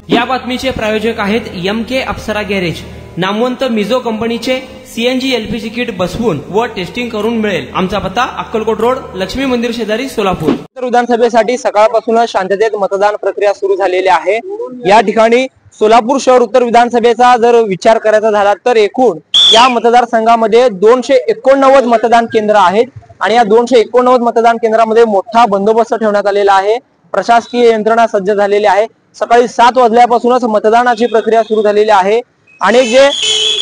या बातमीचे प्रायोजक आहेत एमके अप्सरा गॅरेज। नामवंत मिझो कंपनीचे सीएनजी एलपीजी किट बसवून व टेस्टिंग करून मिळेल। आमचा पत्ता अक्कलकोट रोड, लक्ष्मी मंदिर शेजारी, सोलापूर। उत्तर विधानसभेसाठी सकाळपासूनच शांततेत मतदान प्रक्रिया सुरू झालेली आहे। या ठिकाणी सोलापूर शहर उत्तर विधानसभेचा जर विचार करायचा झाला तर एकूण या मतदारसंघामध्ये 289 मतदान केंद्र आहेत आणि या 289 मतदान केंद्रामध्ये मोठा बंदोबस्त ठेवण्यात आलेला आहे। प्रशासकीय यंत्रणा सज्ज झालेली आहे। सकाळी 7 वाजल्यापासूनच मतदानाची प्रक्रिया सुरू झालेली आहे। अनेक जे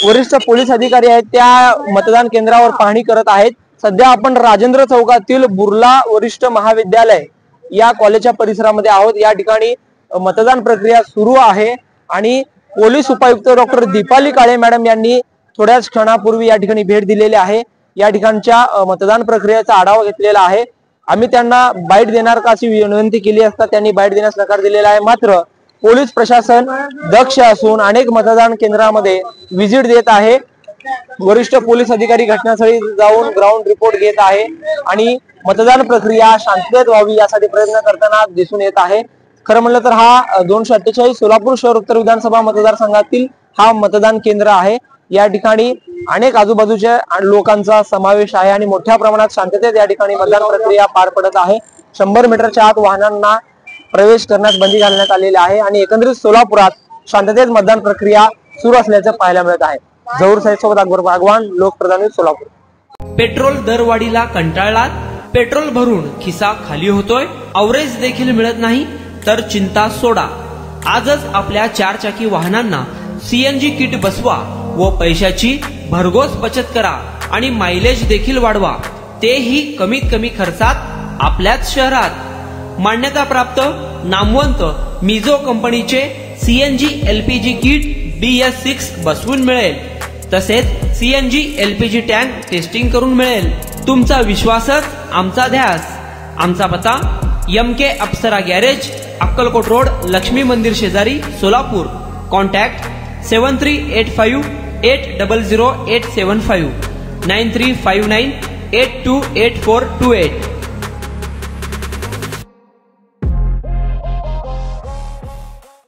वरिष्ठ पोलीस अधिकारी आहेत त्या मतदान केंद्रावर पाहणी करत आहेत। सध्या आपण राजेंद्र चौकातील बुर्ला वरिष्ठ महाविद्यालय या कॉलेजच्या परिसरामध्ये आहोत। या ठिकाणी मतदान प्रक्रिया सुरू आहे आणि पोलीस उपायुक्त डॉक्टर दीपाली काळे मॅडम यांनी थोड्याच क्षणापूर्वी या ठिकाणी भेट दिलेली आहे। या ठिकाणच्या मतदान प्रक्रियेचा आढावा घेतलेला आहे। आम्ही त्यांना बाईट देणार का अशी विनंती केली असता त्यांनी बाईट देण्यास नकार दिलेला आहे। मात्र पोलीस प्रशासन दक्ष असून अनेक मतदान केंद्रामध्ये व्हिजिट देत आहे। वरिष्ठ पोलीस अधिकारी घटनास्थळी जाऊन ग्राउंड रिपोर्ट घेत आहे आणि मतदान प्रक्रिया शांततेत व्हावी यासाठी प्रयत्न करताना दिसून येत आहे। खरं म्हणलं तर हा 248 सोलापूर शहर उत्तर विधानसभा मतदारसंघातील हा मतदान केंद्र आहे। या ठिकाणी अनेक आजूबाजूच्या लोकांचा समावेश आहे आणि मोठ्या प्रमाणात शांततेत या ठिकाणी मतदान प्रक्रिया पार पडत आहे। 100 मीटरच्या आत वाहनांना प्रवेश करण्यास बंदी घालण्यात आलेली आहे आणि एकंदरीत सोलापुरात शांततेत मतदान प्रक्रिया सुरू असल्याचं पाहायला मिळत आहे। जहूर साहेब सोबत अकबर भागवान, लोकप्रधान सोलापूर। पेट्रोल दरवाढीला कंटाळलात? पेट्रोल भरून खिसा खाली होतोय? अवरेज देखील मिळत नाही? तर चिंता सोडा। आजच आपल्या 4 चाकी वाहनांना सीएनजी किट बसवा व पैशाची भरघोस बचत करा आणि मायलेज देखील वाढवा, तेही कमीत कमी खर्चात आपल्याच शहरात। मान्यता प्राप्त नामवंत मिझो कंपनीचे सीएनजी एलपीजी किट BS6 बसवून मिळेल। तसेच सीएनजी एलपीजी टँक टेस्टिंग करून मिळेल। तुमचा विश्वासच आमचा ध्यास। आमचा पत्ता एमके अप्सरा गॅरेज, अक्कलकोट रोड, लक्ष्मी मंदिर शेजारी, सोलापूर। कॉन्टॅक्ट 7385800875 9359828428।